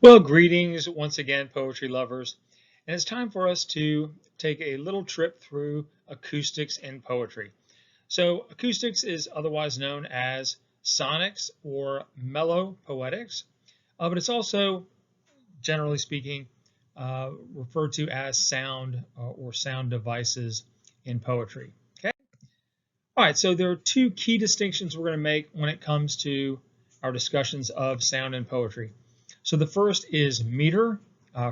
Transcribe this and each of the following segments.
Well, greetings once again, poetry lovers. And it's time for us to take a little trip through acoustics in poetry. So, acoustics is otherwise known as sonics or melopoetics, but it's also, generally speaking, referred to as sound or sound devices in poetry. Okay? All right, so there are two key distinctions we're going to make when it comes to our discussions of sound in poetry. So the first is meter,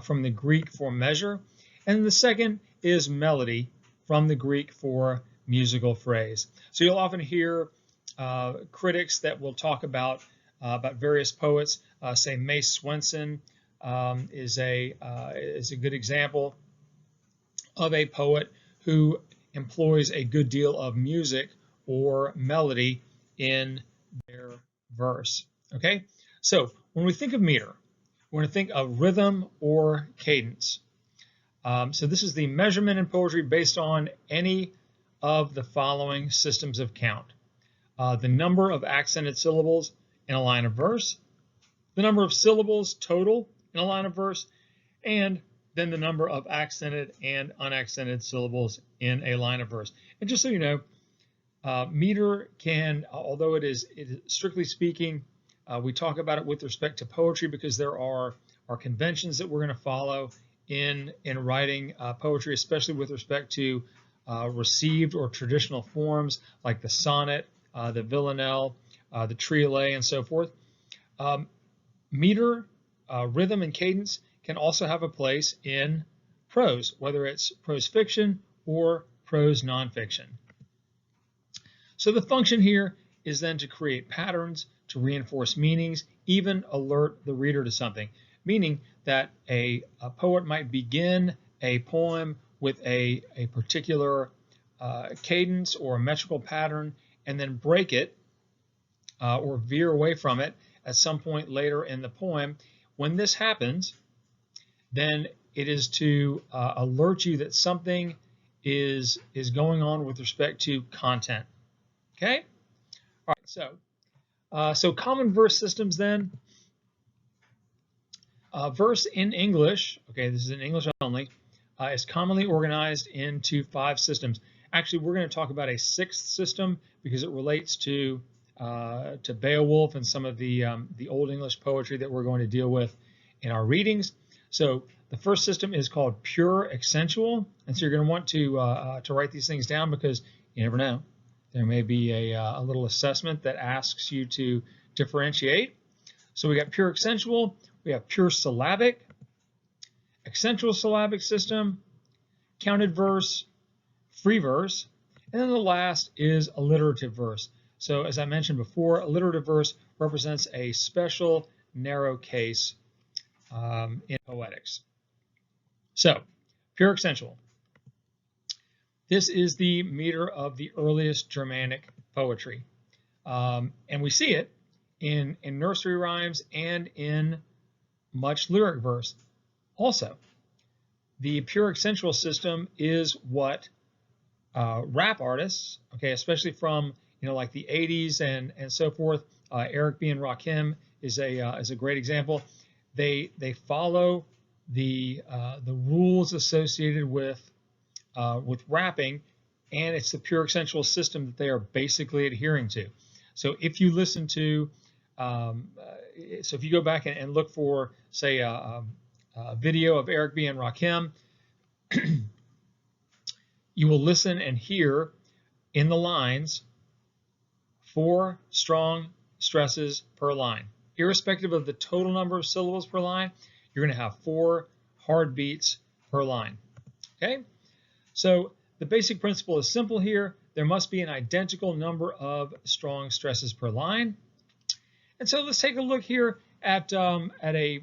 from the Greek for measure, and the second is melody, from the Greek for musical phrase. So you'll often hear critics that will talk about various poets. Say May Swenson is a good example of a poet who employs a good deal of music or melody in their verse. Okay, so when we think of meter, we're going to think of rhythm or cadence. So this is the measurement in poetry based on any of the following systems of count. The number of accented syllables in a line of verse, the number of syllables total in a line of verse, and then the number of accented and unaccented syllables in a line of verse. And just so you know, meter can, although it is strictly speaking, we talk about it with respect to poetry because there are conventions that we're going to follow in writing poetry, especially with respect to received or traditional forms like the sonnet, the villanelle, the triolet, and so forth. Meter, rhythm, and cadence can also have a place in prose, whether it's prose fiction or prose nonfiction. So the function here is then to create patterns, to reinforce meanings, even alert the reader to something, meaning that a poet might begin a poem with a particular cadence or a metrical pattern and then break it or veer away from it at some point later in the poem. When this happens, then it is to alert you that something is going on with respect to content. Okay? All right, so common verse systems then. Verse in English, okay, this is in English only, is commonly organized into 5 systems. Actually, we're going to talk about a 6th system because it relates to Beowulf and some of the Old English poetry that we're going to deal with in our readings. So the first system is called pure accentual, and so you're going to want to write these things down because you never know. There may be a little assessment that asks you to differentiate. So we got pure accentual, we have pure syllabic, accentual syllabic system, counted verse, free verse, and then the last is alliterative verse. So as I mentioned before, alliterative verse represents a special narrow case in poetics. So pure accentual. This is the meter of the earliest Germanic poetry. And we see it in nursery rhymes and in much lyric verse. Also, the pure accentual system is what rap artists, okay, especially from like the 80s and so forth. Eric B. and Rakim is a great example. They follow the rules associated with rapping, and it's the pure accentual system that they are basically adhering to. So if you listen to, so if you go back and look for, say, a video of Eric B. and Rakim, you will listen and hear in the lines 4 strong stresses per line. Irrespective of the total number of syllables per line, you're going to have 4 hard beats per line. Okay? So the basic principle is simple here. There must be an identical number of strong stresses per line. And so let's take a look here at a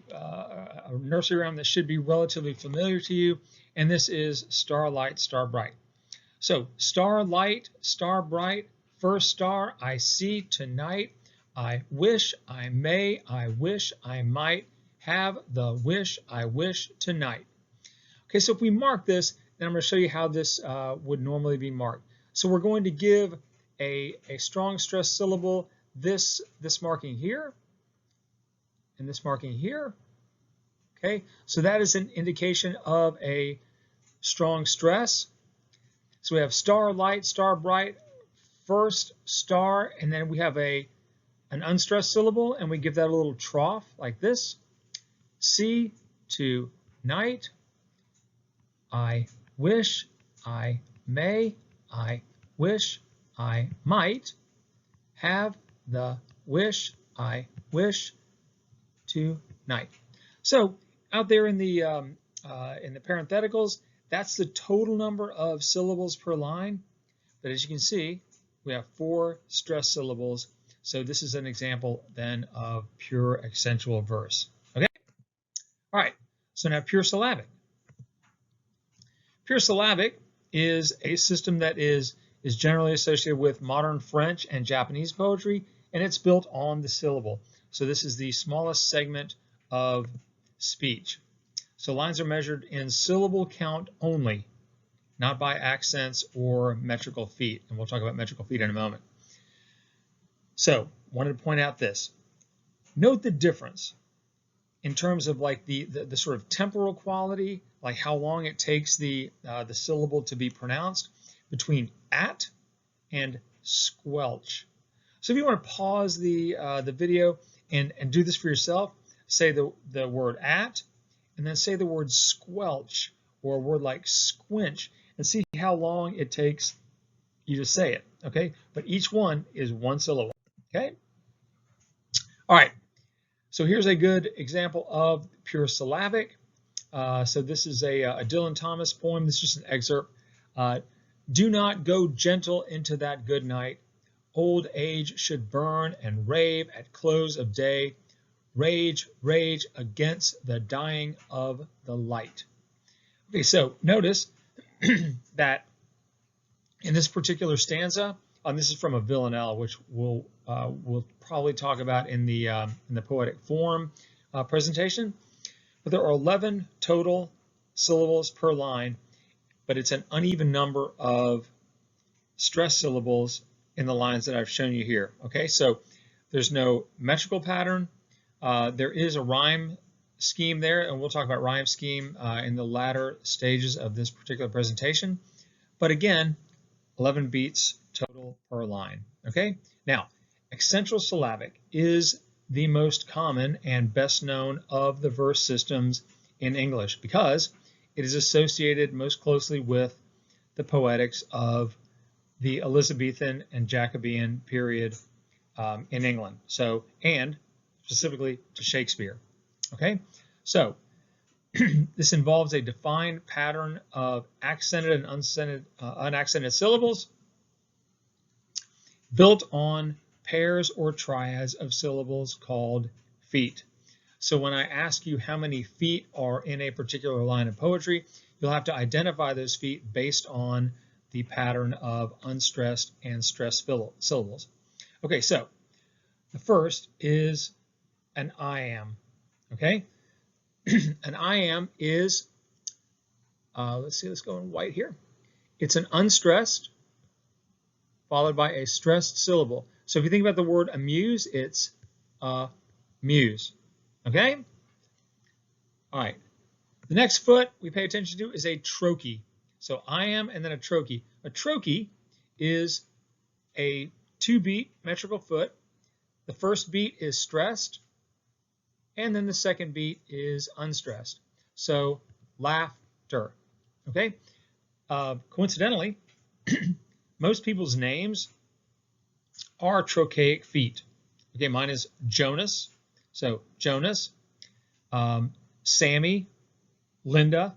nursery rhyme that should be relatively familiar to you, and this is Starlight, Star Bright. So starlight, star bright, first star I see tonight. I wish I may, I wish I might have the wish I wish tonight. Okay, so if we mark this, then I'm going to show you how this would normally be marked. So we're going to give a strong stress syllable this marking here and this marking here. Okay, so that is an indication of a strong stress. So we have star light, star bright, first star, and then we have an unstressed syllable, and we give that a little trough like this. See to night, I wish, I may, I wish, I might have the wish, I wish tonight. So out there in the parentheticals, that's the total number of syllables per line. But as you can see, we have 4 stressed syllables. So this is an example then of pure accentual verse. Okay? All right. So now pure syllabic. Pure syllabic is a system that is generally associated with modern French and Japanese poetry, and it's built on the syllable. So this is the smallest segment of speech. So lines are measured in syllable count only, not by accents or metrical feet. And we'll talk about metrical feet in a moment. So wanted to point out this. Note the difference in terms of like the sort of temporal quality, like how long it takes the syllable to be pronounced, between at and squelch. So if you want to pause the video and do this for yourself, say the word at, and then say the word squelch, or a word like squinch, and see how long it takes you to say it, okay? But each one is one syllable, okay? All right, so here's a good example of pure syllabic. So this is a Dylan Thomas poem. This is just an excerpt. Do not go gentle into that good night. Old age should burn and rave at close of day. Rage, rage against the dying of the light. Okay, so notice that in this particular stanza, this is from a villanelle, which we'll probably talk about in the poetic form presentation. But there are 11 total syllables per line, but it's an uneven number of stressed syllables in the lines that I've shown you here. Okay, so there's no metrical pattern. There is a rhyme scheme there, and we'll talk about rhyme scheme in the latter stages of this particular presentation. But again, 11 beats total per line. Okay, now accentual syllabic is the most common and best known of the verse systems in English because it is associated most closely with the poetics of the Elizabethan and Jacobean period in England. So, and specifically to Shakespeare. Okay, so this involves a defined pattern of accented and unaccented syllables built on pairs or triads of syllables called feet. So when I ask you how many feet are in a particular line of poetry, you'll have to identify those feet based on the pattern of unstressed and stressed syllables. Okay, so the first is an I am. Okay, an I am is, let's go in white here. It's an unstressed followed by a stressed syllable. So if you think about the word amuse, it's muse. Okay? All right. The next foot we pay attention to is a trochee. So I am and then a trochee. A trochee is a 2-beat metrical foot. The first beat is stressed, and then the second beat is unstressed. So laughter. Okay? Coincidentally, most people's names are trochaic feet. Okay, mine is Jonas. So Jonas, Sammy, Linda,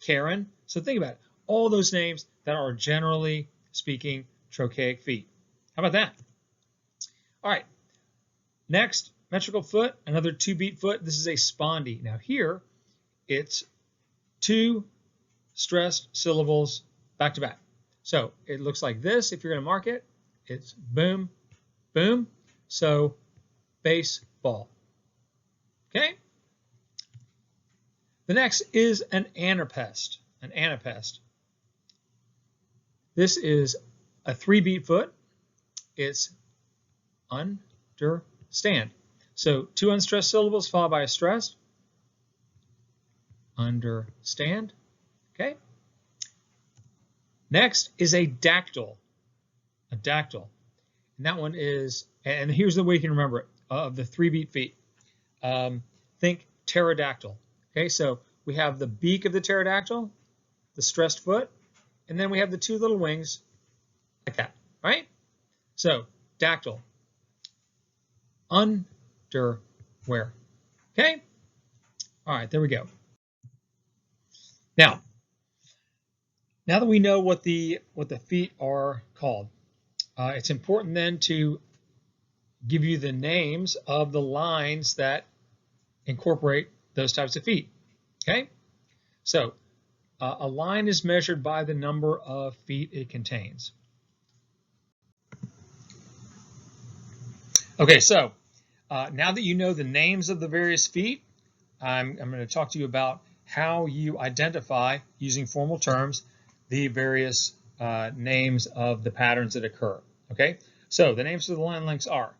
Karen. So think about it. All those names that are generally speaking trochaic feet. How about that? All right. Next, metrical foot, another 2-beat foot. This is a spondee. Now here, it's 2 stressed syllables back to back. So it looks like this. If you're going to mark it, it's boom, boom. So baseball. Okay? The next is an anapest. An anapest. This is a 3-beat foot. It's understand. So 2 unstressed syllables followed by a stressed. understand. Okay. Next is a dactyl. A dactyl. And that one is, and here's the way you can remember it, of the 3-beat feet. Think pterodactyl. Okay, so we have the beak of the pterodactyl, the stressed foot, and then we have the 2 little wings like that, right? So dactyl, underwear. Okay, all right, there we go. Now that we know what the feet are called, it's important then to give you the names of the lines that incorporate those types of feet. Okay, so a line is measured by the number of feet it contains. Okay, so now that you know the names of the various feet, I'm going to talk to you about how you identify, using formal terms, the various names of the patterns that occur. Okay, so the names of the line lengths are: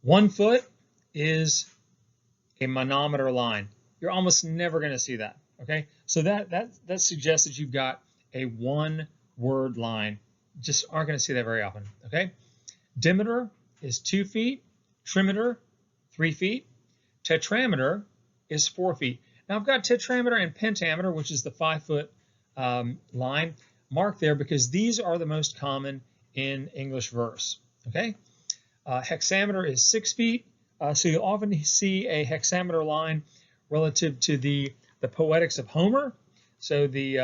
1 foot is a manometer line. You're almost never going to see that. Okay, so that suggests that you've got a 1-word line. Just aren't going to see that very often. Okay, diameter is 2 feet, trimeter 3 feet, tetrameter is 4 feet. Now I've got tetrameter and pentameter, which is the 5-foot line, marked there because these are the most common in English verse. Okay, hexameter is 6 feet, so you'll often see a hexameter line relative to the poetics of Homer. So the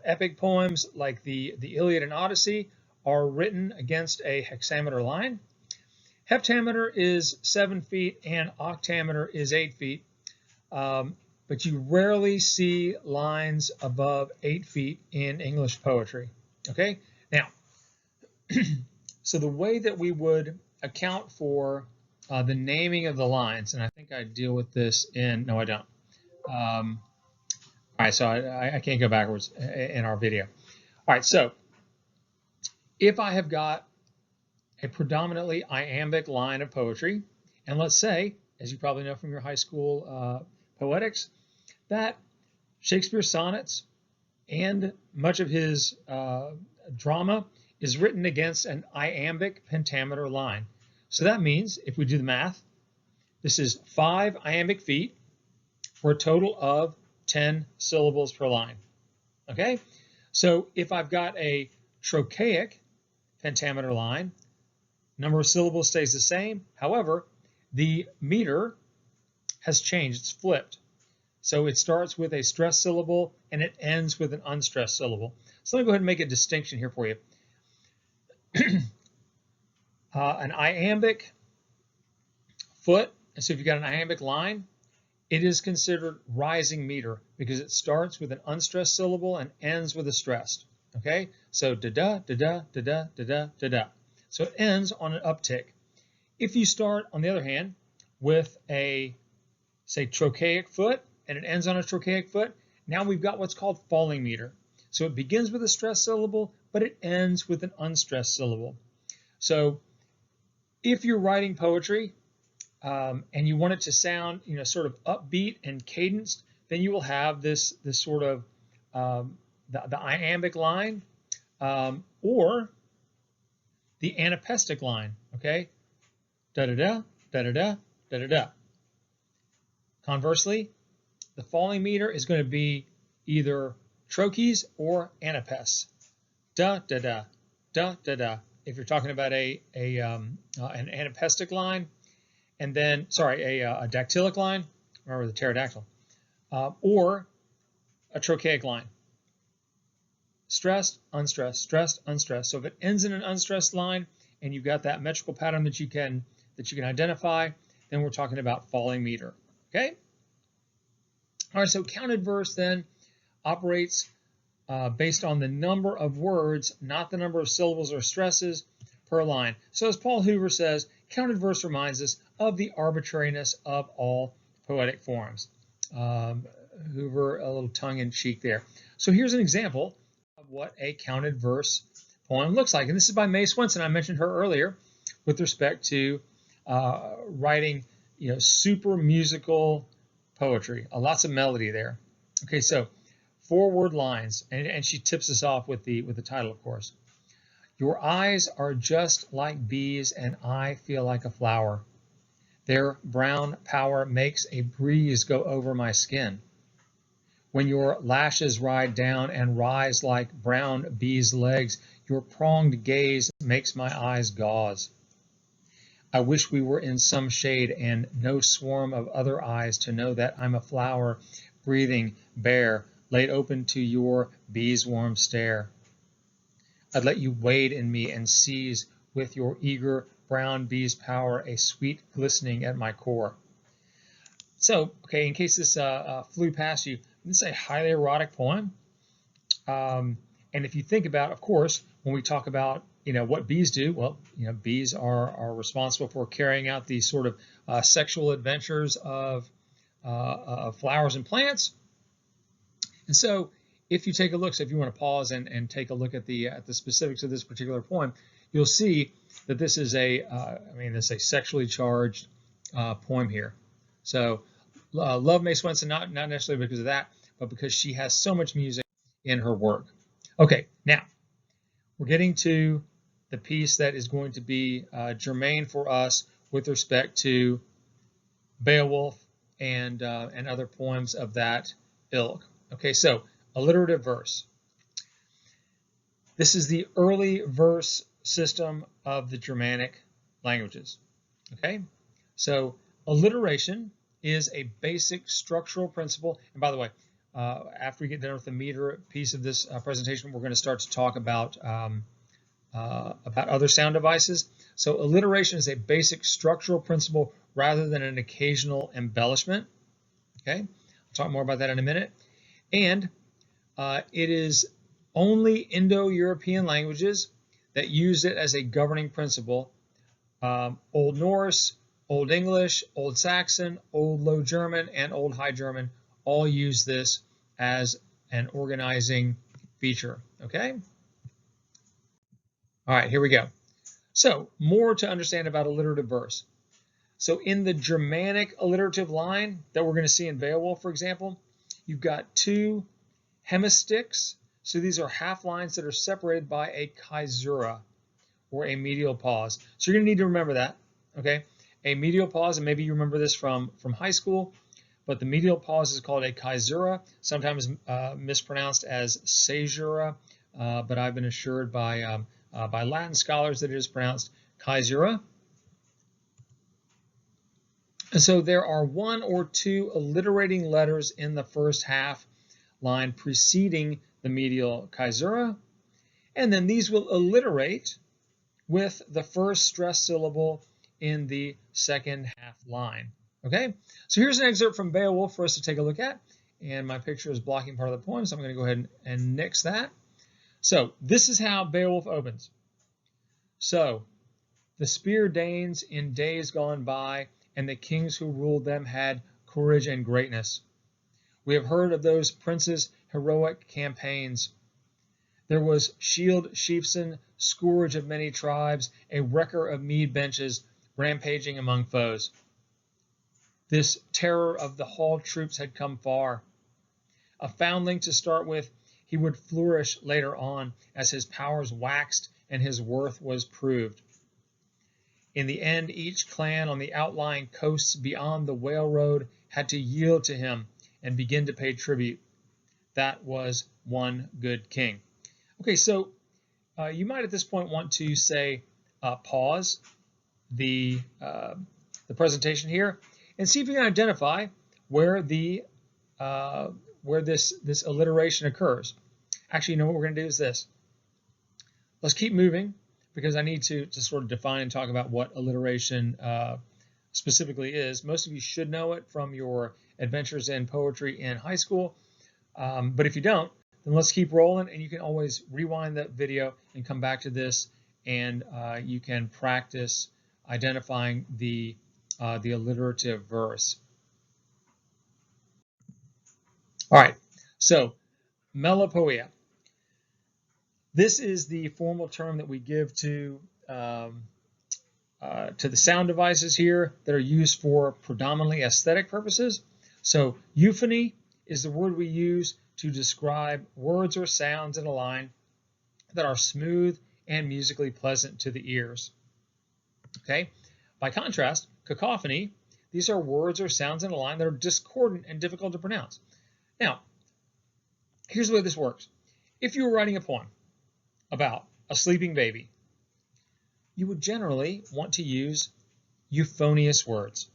epic poems like the Iliad and Odyssey are written against a hexameter line. Heptameter is 7 feet and octameter is 8 feet, but you rarely see lines above 8 feet in English poetry. Okay, now, so the way that we would account for the naming of the lines, and I think I deal with this in, no I don't. All right, so I can't go backwards in our video. All right, so if I have got a predominantly iambic line of poetry, and let's say, as you probably know from your high school poetics, that Shakespeare's sonnets and much of his drama is written against an iambic pentameter line. So that means, if we do the math, this is 5 iambic feet for a total of 10 syllables per line. Okay, so if I've got a trochaic pentameter line, number of syllables stays the same. However, the meter has changed, it's flipped. So it starts with a stressed syllable and it ends with an unstressed syllable. So let me go ahead and make a distinction here for you. An iambic foot, and so if you've got an iambic line, it is considered rising meter because it starts with an unstressed syllable and ends with a stressed. Okay, so da-da, da-da, da-da, da-da, da-da. So it ends on an uptick. If you start, on the other hand, with a, say, trochaic foot, and it ends on a trochaic foot, now we've got what's called falling meter. So it begins with a stressed syllable, but it ends with an unstressed syllable. So if you're writing poetry and you want it to sound, sort of upbeat and cadenced, then you will have this sort of the iambic line or the anapestic line. Okay, da da da da da da da da da. Conversely, the falling meter is going to be either trochees or anapes. Da da da da da da. If you're talking about an anapestic line, and then a dactylic line, remember the pterodactyl, or a trochaic line. Stressed, unstressed, stressed, unstressed. So if it ends in an unstressed line and you've got that metrical pattern that you can identify, then we're talking about falling meter. Okay? All right, so counted verse then operates based on the number of words, not the number of syllables or stresses per line. So as Paul Hoover says, counted verse reminds us of the arbitrariness of all poetic forms. Hoover, a little tongue-in-cheek there. So here's an example of what a counted verse poem looks like. And this is by Mae Swenson. I mentioned her earlier with respect to writing, super musical poetry. Lots of melody there. Okay, so 4-word lines, and she tips us off with the title, of course. Your eyes are just like bees, and I feel like a flower. Their brown power makes a breeze go over my skin. When your lashes ride down and rise like brown bees' legs, your pronged gaze makes my eyes gauze. I wish we were in some shade and no swarm of other eyes to know that I'm a flower, breathing, bare, laid open to your bees' warm stare. I'd let you wade in me and seize with your eager brown bee's power a sweet glistening at my core. So, okay, in case this flew past you, this is a highly erotic poem. And if you think about, of course, when we talk about, what bees do, well, bees are responsible for carrying out these sort of sexual adventures of flowers and plants. And so if you take a look, so if you want to pause and take a look at the specifics of this particular poem, you'll see that this is this is a sexually charged poem here. So love Mae Swenson, not necessarily because of that, but because she has so much music in her work. Okay, now we're getting to the piece that is going to be germane for us with respect to Beowulf and other poems of that ilk. Okay, so alliterative verse. This is the early verse system of the Germanic languages. Okay, so alliteration is a basic structural principle. And by the way, after we get done with the meter piece of this presentation, we're going to start to talk about other sound devices. So alliteration is a basic structural principle rather than an occasional embellishment. Okay, I'll talk more about that in a minute. And it is only Indo-European languages that use it as a governing principle. Old Norse, Old English, Old Saxon, Old Low German, and Old High German all use this as an organizing feature. Okay? All right, here we go. So, more to understand about alliterative verse. So, in the Germanic alliterative line that we're going to see in Beowulf, for example, you've got 2 hemistichs. So these are half lines that are separated by a caesura, or a medial pause. So you're going to need to remember that, okay? A medial pause, and maybe you remember this from high school, but the medial pause is called a caesura, sometimes mispronounced as caesura, but I've been assured by Latin scholars that it is pronounced caesura. And so there are 1 or 2 alliterating letters in the first half line preceding the medial caesura, and then these will alliterate with the first stressed syllable in the second half line. Okay, so here's an excerpt from Beowulf for us to take a look at, and my picture is blocking part of the poem, so I'm going to go ahead and nix that. So this is how Beowulf opens. So, the spear Danes in days gone by, and the kings who ruled them had courage and greatness. We have heard of those princes' heroic campaigns. There was Shield Sheafson, scourge of many tribes, a wrecker of mead benches, rampaging among foes. This terror of the hall troops had come far. A foundling to start with, he would flourish later on as his powers waxed and his worth was proved. In the end, each clan on the outlying coasts beyond the whale road had to yield to him and begin to pay tribute. That was one good king. Okay, so you might at this point want to say pause the presentation here and see if you can identify where the where this alliteration occurs. Actually, you know what we're going to do is this. Let's keep moving because I need to sort of define and talk about what alliteration specifically is. Most of you should know it from your adventures in poetry in high school, but if you don't, then let's keep rolling, and you can always rewind that video and come back to this, and you can practice identifying the alliterative verse. All right, so Melapoia. This is the formal term that we give to the sound devices here that are used for predominantly aesthetic purposes. So euphony is the word we use to describe words or sounds in a line that are smooth and musically pleasant to the ears. Okay. By contrast, cacophony, these are words or sounds in a line that are discordant and difficult to pronounce. Now, here's the way this works. If you were writing a poem about a sleeping baby, you would generally want to use euphonious words,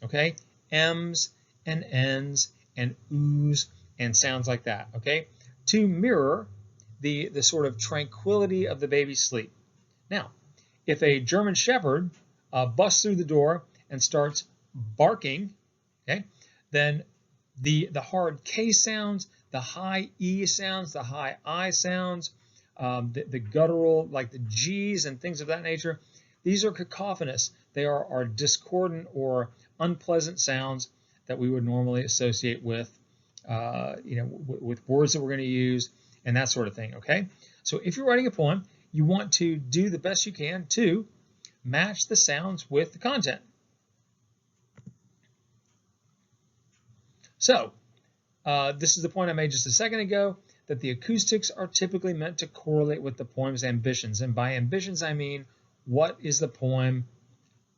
okay? M's and N's and oohs and sounds like that, okay? To mirror the sort of tranquility of the baby's sleep. Now, if a German Shepherd busts through the door and starts barking, okay, then the hard K sounds, the high E sounds, the high I sounds, the guttural, like the G's and things of that nature, these are cacophonous. They are discordant or unpleasant sounds that we would normally associate with, with words that we're going to use and that sort of thing, okay? So if you're writing a poem, you want to do the best you can to match the sounds with the content. So this is the point I made just a second ago, that the acoustics are typically meant to correlate with the poem's ambitions. And by ambitions, I mean, what is the poem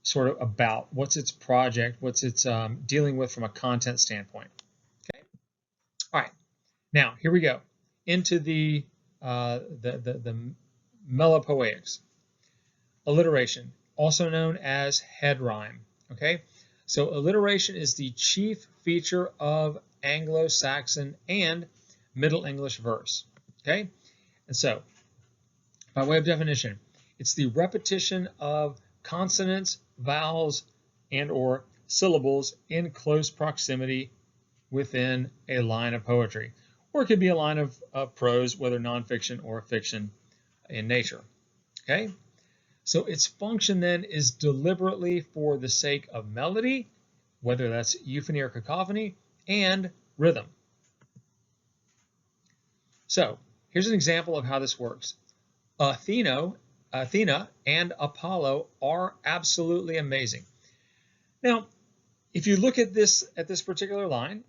sort of about? What's its project? What's its dealing with from a content standpoint? Okay. All right. Now, here we go into the Melapoics. Alliteration, also known as head rhyme. Okay. So alliteration is the chief feature of Anglo-Saxon and Middle English verse. Okay. And so, by way of definition, it's the repetition of consonants, vowels, and or syllables in close proximity within a line of poetry. Or it could be a line of prose, whether nonfiction or fiction in nature. Okay? So its function then is deliberately for the sake of melody, whether that's euphony or cacophony, and rhythm. So here's an example of how this works. Athena and Apollo are absolutely amazing. Now, if you look at this particular line,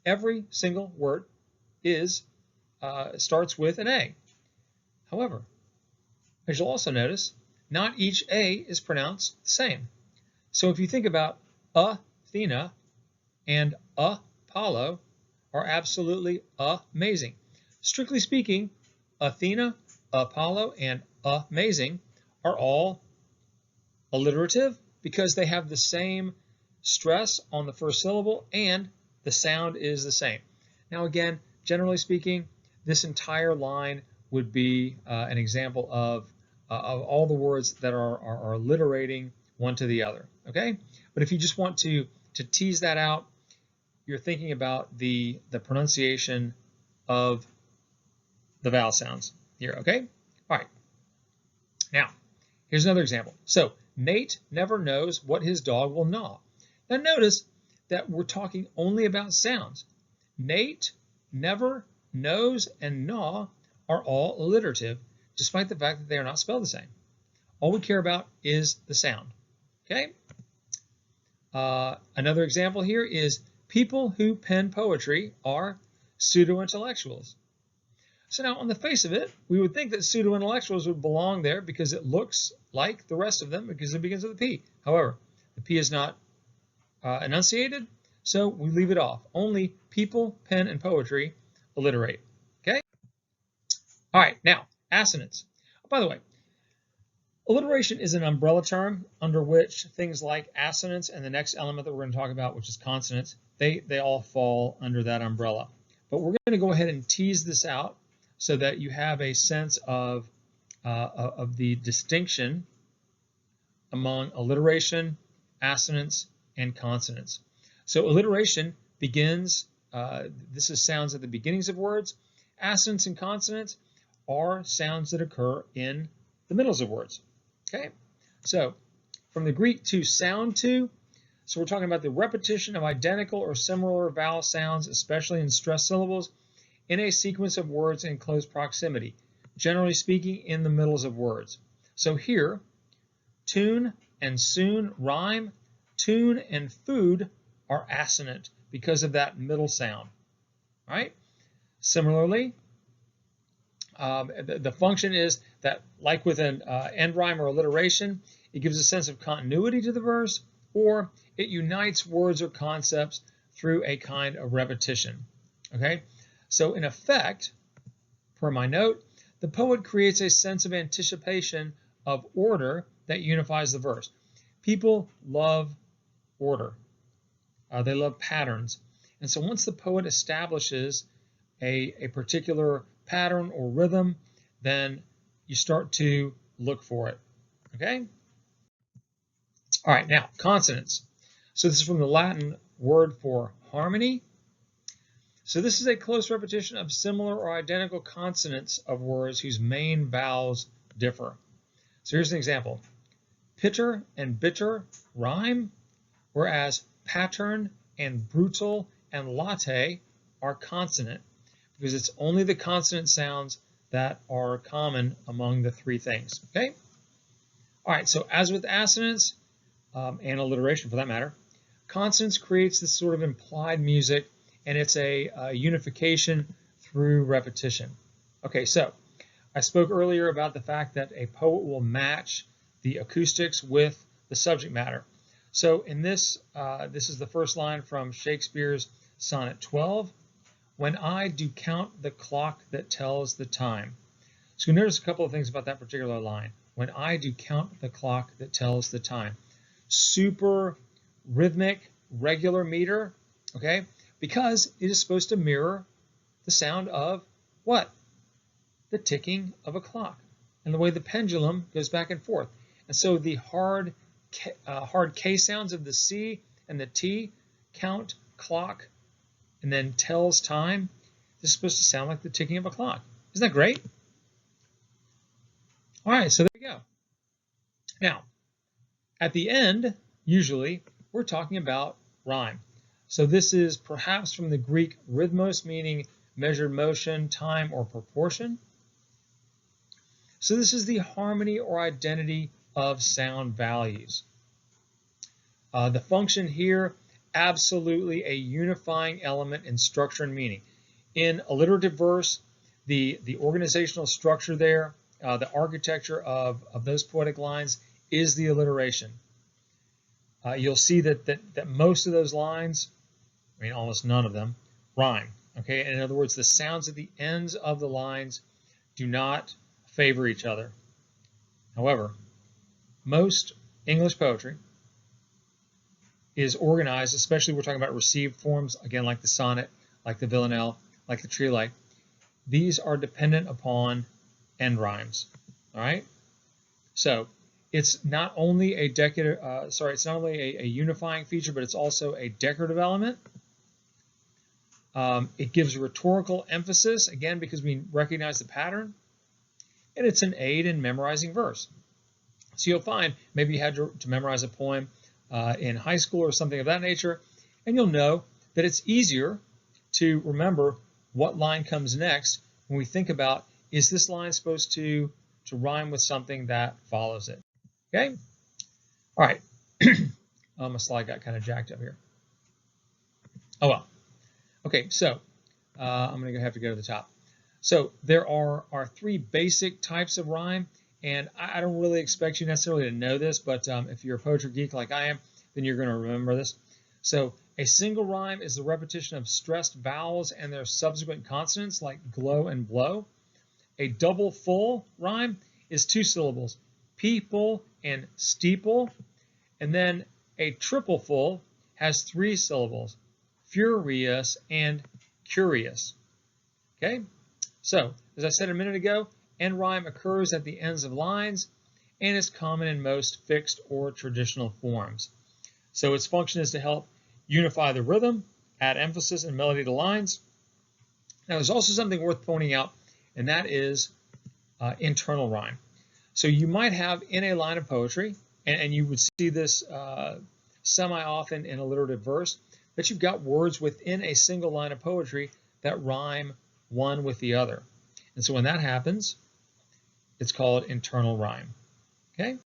every single word starts with an A. However, as you'll also notice, not each A is pronounced the same. So if you think about Athena and Apollo are absolutely amazing. Strictly speaking, Athena, Apollo, and amazing are all alliterative because they have the same stress on the first syllable and the sound is the same. Now again, generally speaking, this entire line would be an example of all the words that are alliterating one to the other, okay? But if you just want to tease that out, you're thinking about the pronunciation of the vowel sounds here, okay? All right. Now, here's another example. So, Nate never knows what his dog will gnaw. Now notice that we're talking only about sounds. Nate, never, knows, and gnaw are all alliterative, despite the fact that they are not spelled the same. All we care about is the sound, okay? Another example here is people who pen poetry are pseudo-intellectuals. So now, on the face of it, we would think that pseudo-intellectuals would belong there because it looks like the rest of them because it begins with a P. However, the P is not enunciated, so we leave it off. Only people, pen, and poetry alliterate. Okay? All right, now, assonance. By the way, alliteration is an umbrella term under which things like assonance and the next element that we're going to talk about, which is consonants, they all fall under that umbrella. But we're going to go ahead and tease this out so that you have a sense of the distinction among alliteration, assonance, and consonants. So alliteration begins, this is sounds at the beginnings of words. Assonance and consonants are sounds that occur in the middles of words. Okay, so from the Greek to sound to, so we're talking about the repetition of identical or similar vowel sounds, especially in stressed syllables, in a sequence of words in close proximity, generally speaking in the middles of words. So here, tune and soon rhyme, tune and food are assonant because of that middle sound. All right. Similarly, the function is that, like with an end rhyme or alliteration, it gives a sense of continuity to the verse, or it unites words or concepts through a kind of repetition. Okay, so in effect, per my note, the poet creates a sense of anticipation of order that unifies the verse. People love order. They love patterns. And so once the poet establishes a particular pattern or rhythm, then you start to look for it. Okay? All right, now, consonants. So this is from the Latin word for harmony. So this is a close repetition of similar or identical consonants of words whose main vowels differ. So here's an example. Pitter and bitter rhyme, whereas pattern and brutal and latte are consonant, because it's only the consonant sounds that are common among the three things. Okay? All right, so as with assonance and alliteration for that matter, consonants creates this sort of implied music, and it's a unification through repetition. Okay, so I spoke earlier about the fact that a poet will match the acoustics with the subject matter. So in this, this is the first line from Shakespeare's Sonnet 12. When I do count the clock that tells the time. So notice a couple of things about that particular line. When I do count the clock that tells the time. Super rhythmic, regular meter, okay? Because it is supposed to mirror the sound of what? The ticking of a clock and the way the pendulum goes back and forth. And so the hard K sounds of the C and the T, count, clock, and then tells time. This is supposed to sound like the ticking of a clock. Isn't that great? All right, so there we go. Now, at the end, usually, we're talking about rhyme. So this is perhaps from the Greek rhythmos, meaning measured motion, time, or proportion. So this is the harmony or identity of sound values. The function here, absolutely a unifying element in structure and meaning. In alliterative verse, the organizational structure there, the architecture of those poetic lines is the alliteration. You'll see that most of those lines, I mean almost none of them, rhyme. Okay, and in other words, the sounds at the ends of the lines do not favor each other. However, most English poetry is organized, especially we're talking about received forms, again, like the sonnet, like the villanelle, like the triolet. These are dependent upon end rhymes. All right. So it's not only a it's not only a unifying feature, but it's also a decorative element. It gives rhetorical emphasis, again, because we recognize the pattern, and it's an aid in memorizing verse. So you'll find maybe you had to memorize a poem in high school or something of that nature, and you'll know that it's easier to remember what line comes next when we think about, is this line supposed to rhyme with something that follows it? Okay? All right. My slide got kind of jacked up here. Oh well. Okay, so I'm going to have to go to the top. So there are three basic types of rhyme, and I don't really expect you necessarily to know this, but if you're a poetry geek like I am, then you're going to remember this. So a single rhyme is the repetition of stressed vowels and their subsequent consonants, like glow and blow. A double full rhyme is 2 syllables, people and steeple. And then a triple full has 3 syllables, furious and curious. Okay? So, as I said a minute ago, end rhyme occurs at the ends of lines and is common in most fixed or traditional forms. So its function is to help unify the rhythm, add emphasis and melody to lines. Now there's also something worth pointing out, and that is internal rhyme. So you might have in a line of poetry, and you would see this semi-often in alliterative verse, that you've got words within a single line of poetry that rhyme one with the other. And so when that happens, it's called internal rhyme. Okay?